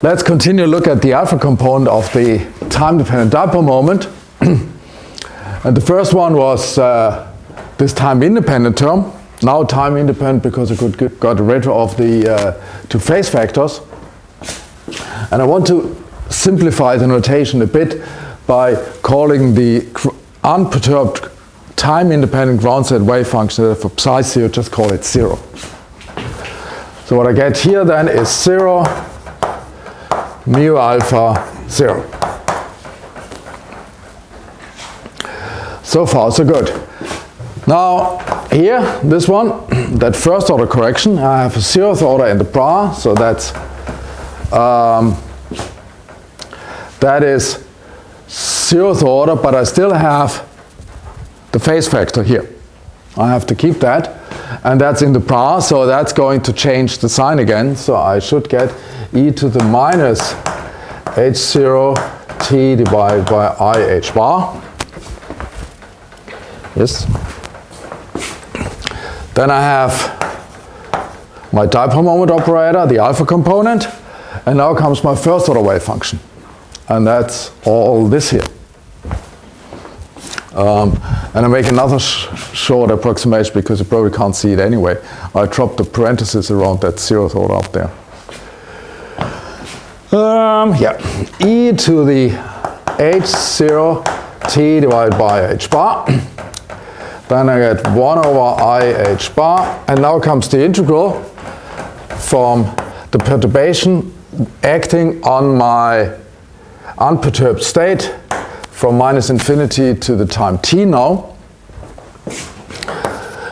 Let's continue to look at the alpha component of the time-dependent dipole moment. And the first one was this time-independent term. Now time-independent because I could got rid of the two phase factors. And I want to simplify the notation a bit by calling the unperturbed time-independent ground state wave function for psi 0, just call it 0. So what I get here then is 0 mu alpha 0. So far so good. Now here, this one, that first order correction, I have a 0th order in the bra, so that is 0th order, but I still have the phase factor here. I have to keep that, and that's in the bra, so that's going to change the sign again, so I should get e to the minus h0 t divided by I h bar. Yes. Then I have my dipole moment operator, the alpha component, and now comes my first order wave function. And that's all this here. And I make another short approximation because you probably can't see it anyway. I drop the parentheses around that 0th order up there. Yeah, e to the h0 t divided by h bar. Then I get 1 over I h bar, and now comes the integral from the perturbation acting on my unperturbed state from minus infinity to the time t now.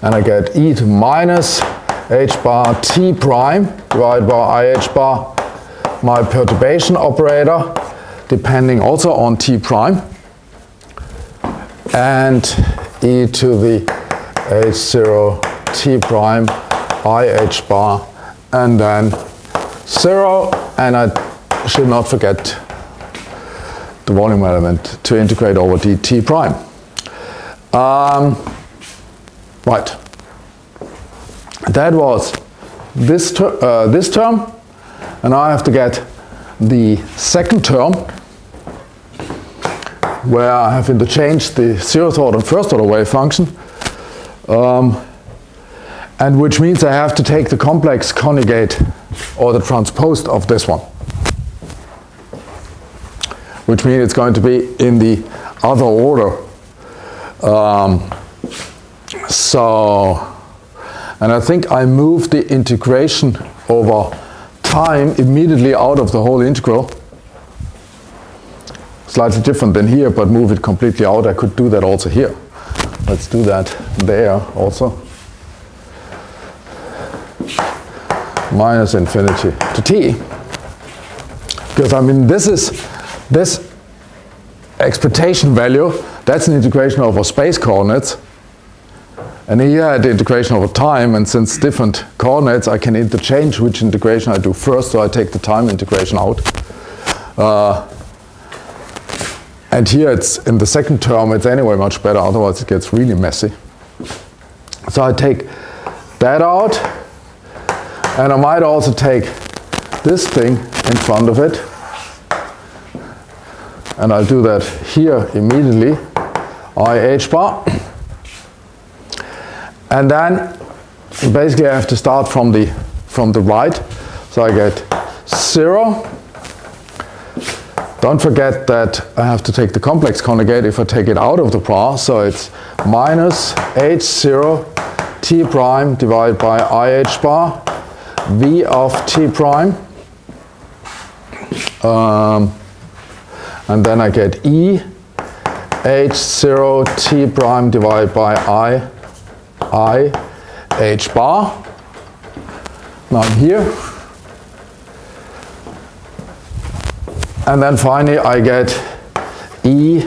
And I get e to minus h bar t prime divided by I h bar, my perturbation operator, depending also on t prime, and e to the h0 t prime I h bar, and then 0, and I should not forget the volume element to integrate over dt prime. Right. That was this term, and now I have to get the second term, where I have interchanged the 0th order and first order wave function, and which means I have to take the complex conjugate or the transposed of this one, which means it's going to be in the other order. And I think I moved the integration over time immediately out of the whole integral. Slightly different than here, but move it completely out. I could do that also here. Let's do that there also. Minus infinity to t. Because I mean, this expectation value, that's an integration over space coordinates. And here I had the integration over time, and since different coordinates, I can interchange which integration I do first, so I take the time integration out. And here it's in the second term, it's anyway much better, otherwise it gets really messy. So I take that out, and I might also take this thing in front of it, and I'll do that here immediately, I h bar. And then basically I have to start from the right, so I get 0. Don't forget that I have to take the complex conjugate if I take it out of the bra, so it's minus h0 t prime divided by I h bar v of t prime, and then I get e h0 t prime divided by I h bar. Now I'm here. And then finally I get e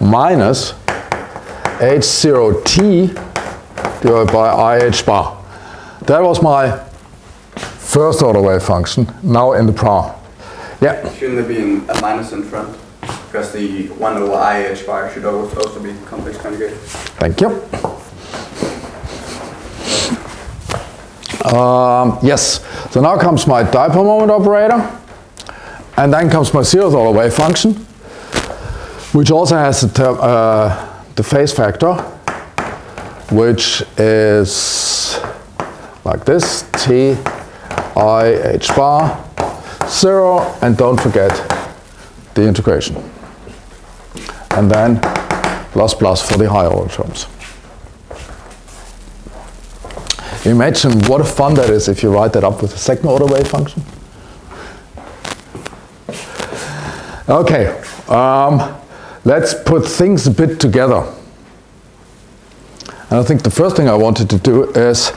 minus h0 t divided by I h bar. That was my first order wave function, now in the bra. Yeah? Shouldn't there be a minus in front? Because the 1 over I h bar should also be complex conjugate. Thank you. Yes, so now comes my dipole moment operator, and then comes my zeroth order wave function, which also has the phase factor, which is like this, t I h bar 0, and don't forget the integration. And then plus plus for the higher order terms. Imagine what a fun that is if you write that up with a second order wave function. Okay, let's put things a bit together. And I think the first thing I wanted to do is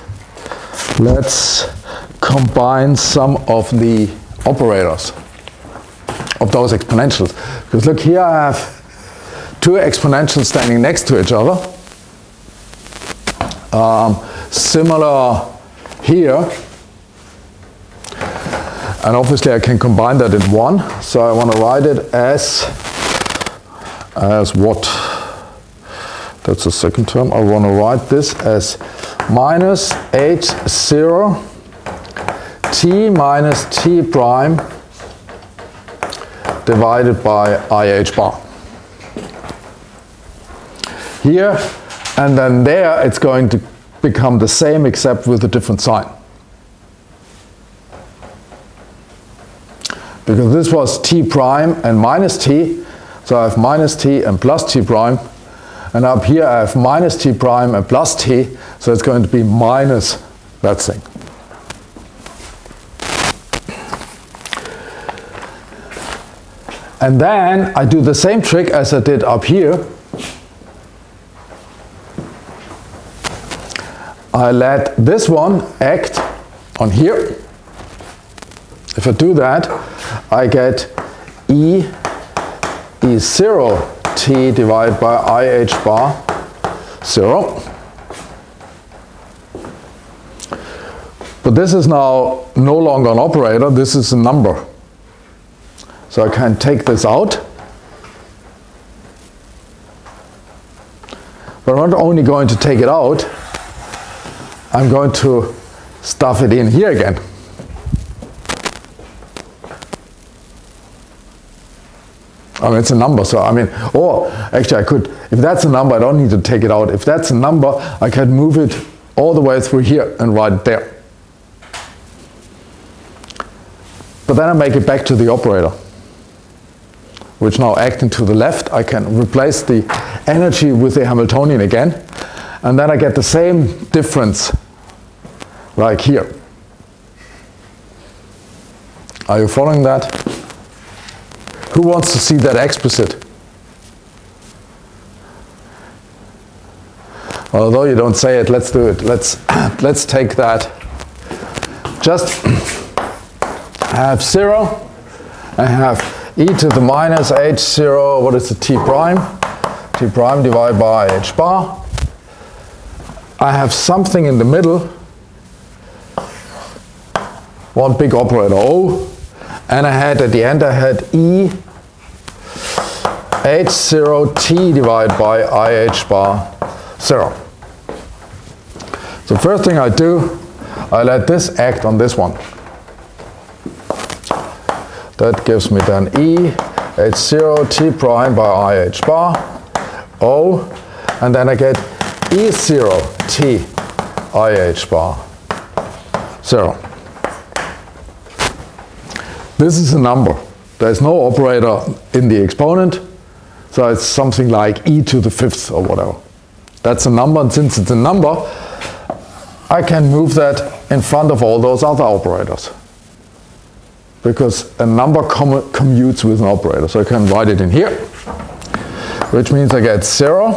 let's combine some of the operators of those exponentials. Because look, here I have two exponentials standing next to each other. Similar here. And obviously I can combine that in one. So I want to write it as what? That's the second term. I want to write this as minus h0 t minus t prime divided by IH bar. Here and then there it's going to become the same except with a different sign. Because this was t prime and minus t, so I have minus t and plus t prime, and up here I have minus t prime and plus t, so it's going to be minus that thing. And then I do the same trick as I did up here. I let this one act on here. If I do that, I get E0 t divided by IH bar 0. But this is now no longer an operator, this is a number. So I can take this out. But I'm not only going to take it out, I'm going to stuff it in here again. I mean, it's a number, so I mean, or actually I could, if that's a number, I don't need to take it out. If that's a number, I can move it all the way through here and write it there. But then I make it back to the operator, which now acting to the left, I can replace the energy with the Hamiltonian again, and then I get the same difference like here. Are you following that? Who wants to see that explicit? Although you don't say it, let's do it. Let's take that. Just have 0. I have e to the minus h0, what is the t prime? T prime divided by h bar. I have something in the middle, one big operator O, and I had at the end I had E H0 T divided by IH bar 0. So first thing I do, I let this act on this one. That gives me then E H0 T prime by IH bar O, and then I get E0 T IH bar 0. This is a number. There's no operator in the exponent, so it's something like e to the 5th or whatever. That's a number, and since it's a number, I can move that in front of all those other operators. Because a number commutes with an operator, so I can write it in here, which means I get 0,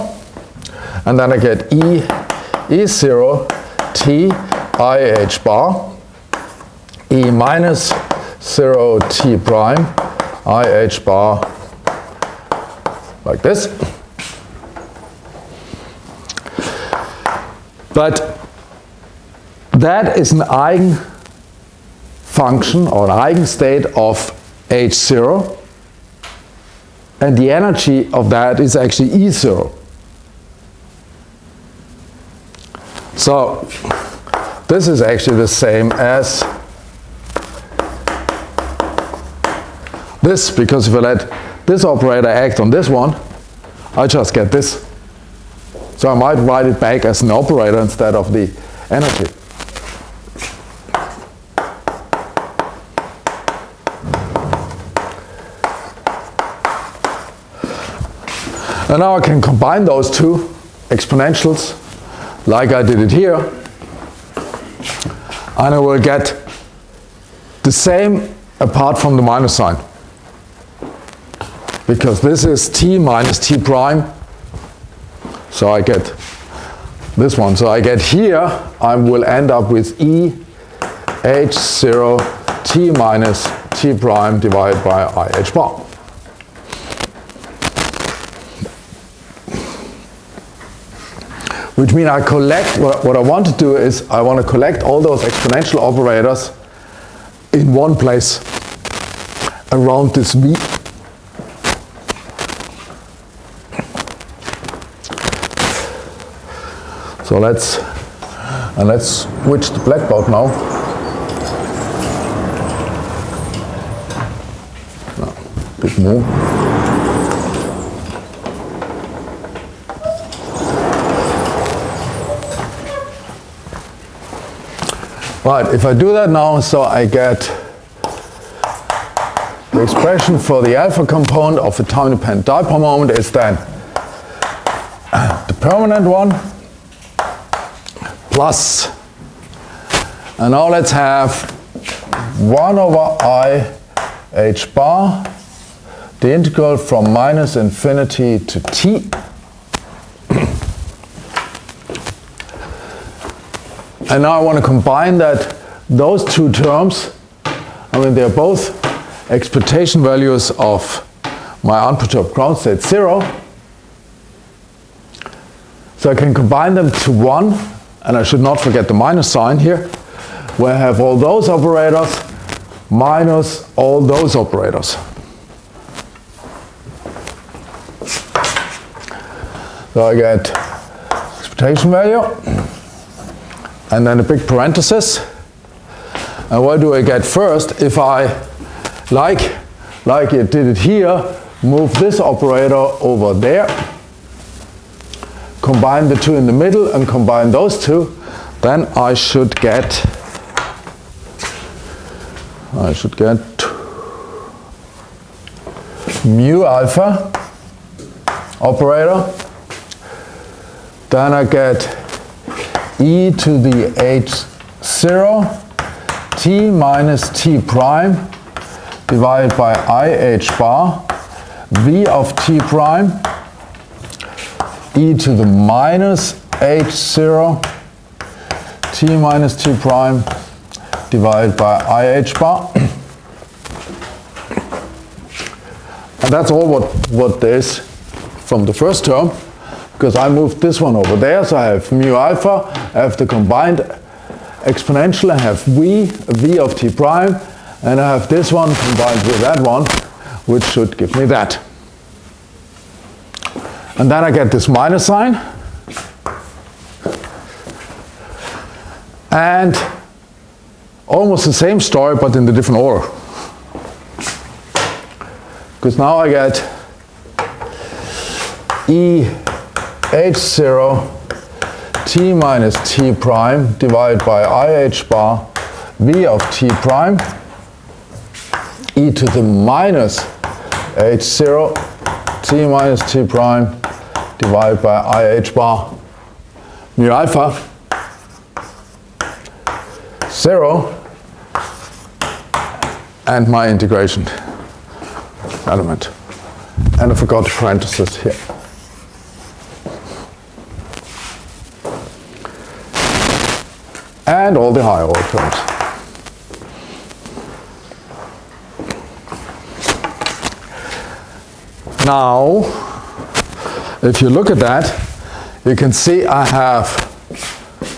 and then I get E0 T IH bar, E minus 0 T prime, IH bar, like this. But that is an eigenfunction or an eigenstate of H0, and the energy of that is actually E0. So this is actually the same as this, because if I let this operator act on this one, I just get this. So I might write it back as an operator instead of the energy. And now I can combine those two exponentials like I did it here, and I will get the same apart from the minus sign, because this is t minus t prime, so I get this one. So I get here, I will end up with e h0 t minus t prime divided by I h bar. Which means I collect, what I want to do is I want to collect all those exponential operators in one place around this V. So let's switch the blackboard now. No, a bit more. Right, if I do that now, so I get the expression for the alpha component of the time-dependent dipole moment is then the permanent one plus, and now let's have 1 over I h bar, the integral from minus infinity to t. And now I want to combine those two terms. I mean, they're both expectation values of my unperturbed ground state 0. So I can combine them to 1, and I should not forget the minus sign here, where I have all those operators minus all those operators. So I get expectation value, and then a big parenthesis. And what do I get first? If I, like it did it here, move this operator over there, combine the two in the middle and combine those two, then I should get mu alpha operator. Then I get e to the h0 t minus t prime divided by I h bar v of t prime e to the minus h0 t minus t prime divided by I h bar. And that's all what there is from the first term, because I moved this one over there, so I have mu alpha, I have the combined exponential, I have v of t prime, and I have this one combined with that one, which should give me that. And then I get this minus sign, and almost the same story, but in the different order. Because now I get e h0 t minus t prime divided by I h bar v of t prime e to the minus h0 t minus t prime divided by I h bar mu alpha 0 and my integration element. And I forgot the parenthesis here. And all the higher order terms. Now, if you look at that, you can see I have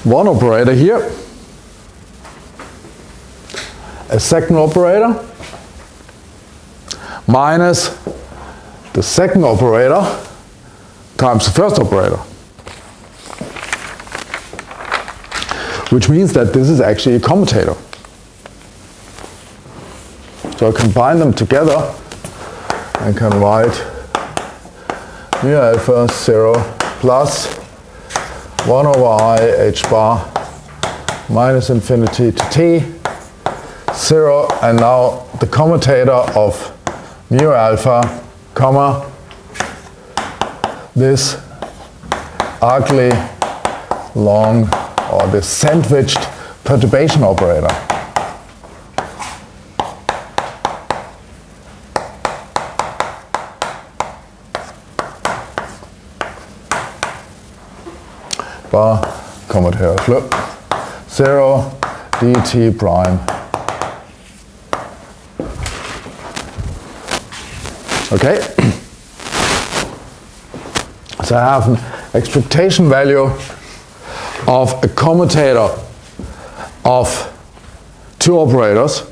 one operator here, a second operator, minus the second operator times the first operator. which means that this is actually a commutator. So I combine them together and can write mu alpha 0 plus 1 over I h bar minus infinity to t 0, and now the commutator of mu alpha, comma, this ugly long, or this sandwiched perturbation operator. Bar, commutator flip, 0 dt prime. Okay, so I have an expectation value of a commutator of two operators,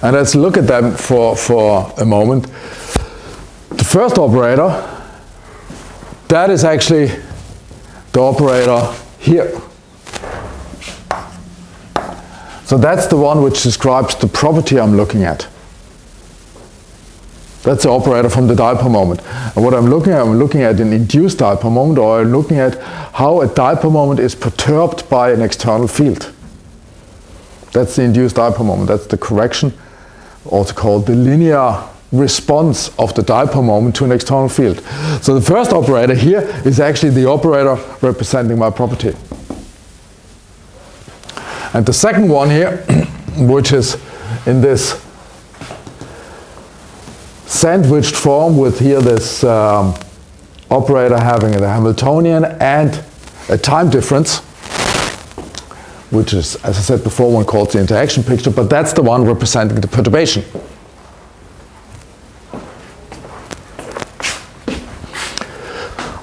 and let's look at them for a moment. The first operator, that is actually the operator here. So that's the one which describes the property I'm looking at. That's the operator from the dipole moment. And what I'm looking at an induced dipole moment, or I'm looking at how a dipole moment is perturbed by an external field. That's the induced dipole moment. That's the correction, also called the linear response of the dipole moment to an external field. So the first operator here is actually the operator representing my property. And the second one here, which is in this sandwiched form with here this operator having the Hamiltonian and a time difference, which is, as I said before, one calls the interaction picture, but that's the one representing the perturbation.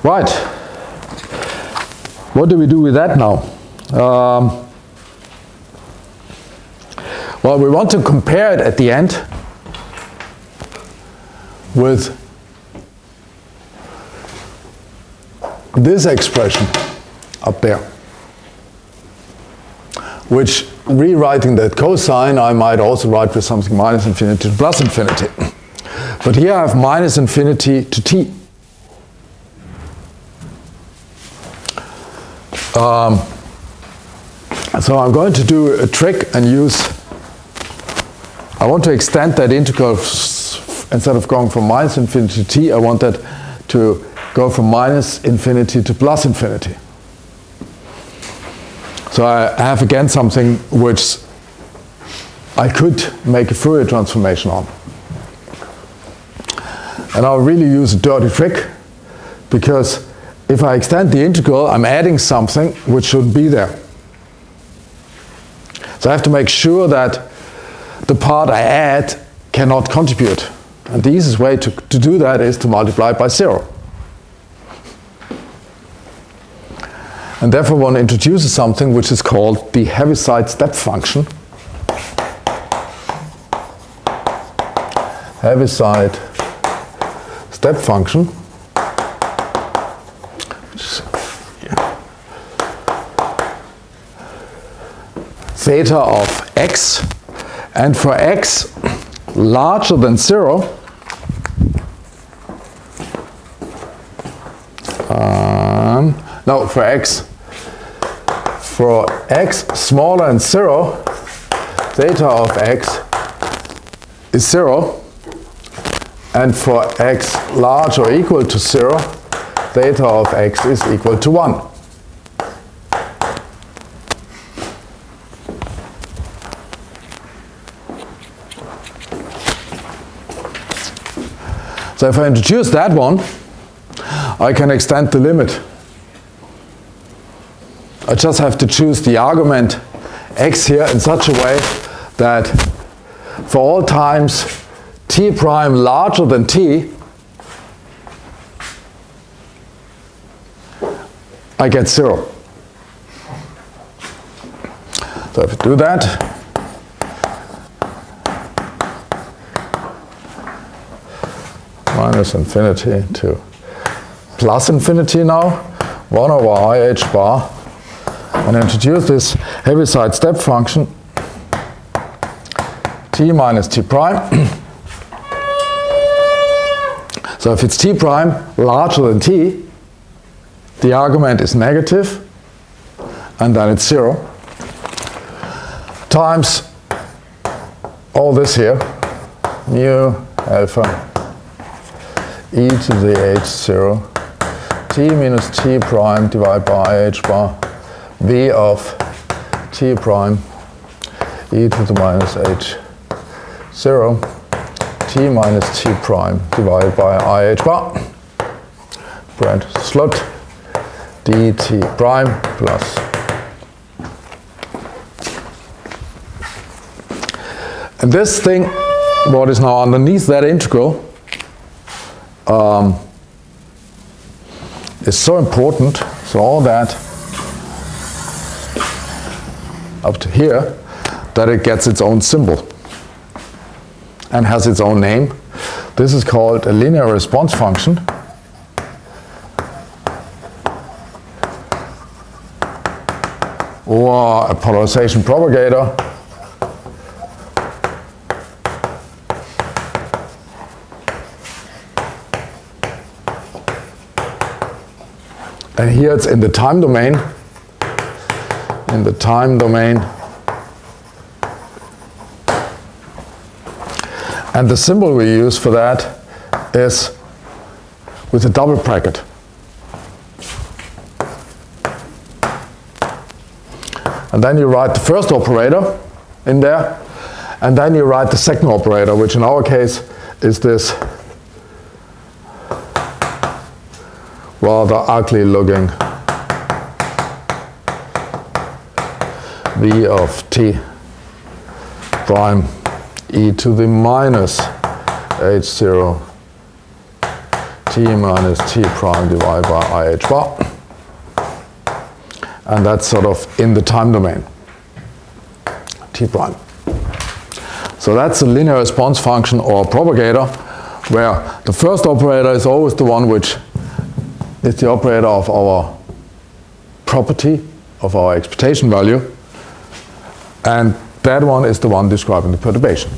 Right. What do we do with that now? Well, we want to compare it at the end with this expression up there, which, rewriting that cosine, I might also write with something minus infinity to plus infinity. But here I have minus infinity to t. So I'm going to do a trick and I want to extend that integral. Instead of going from minus infinity to t, I want that to go from minus infinity to plus infinity. So I have again something which I could make a Fourier transformation on. And I'll really use a dirty trick, because if I extend the integral, I'm adding something which shouldn't be there. So I have to make sure that the part I add cannot contribute. And the easiest way to do that is to multiply it by 0. And therefore one introduces something which is called the Heaviside step function. Heaviside step function. Theta of x, and for x larger than 0, no, for x smaller than 0, theta of x is 0, and for x larger or equal to 0, theta of x is equal to 1. So if I introduce that one, I can extend the limit. I just have to choose the argument x here in such a way that for all times t prime larger than t, I get 0. So if I do that, minus infinity to plus infinity now, 1 over I h bar and introduce this Heaviside step function t minus t prime. So if it's t prime larger than t, the argument is negative, and then it's 0, times all this here, mu alpha e to the h0 t minus t prime divided by h bar v of t prime e to the minus h0 t minus t prime divided by I h bar, brand slut dt prime plus and this thing, what is now underneath that integral, is so important, so all that up to here, that it gets its own symbol and has its own name. This is called a linear response function. Or a polarization propagator. And here it's in the time domain. In the time domain. And the symbol we use for that is with a double bracket. And then you write the first operator in there, and then you write the second operator, which in our case is this rather ugly looking v of t prime e to the minus h0 t minus t prime divided by I h bar. And that's sort of in the time domain, t prime. So that's a linear response function or propagator, where the first operator is always the one which is the operator of our property, of our expectation value, and that one is the one describing the perturbation.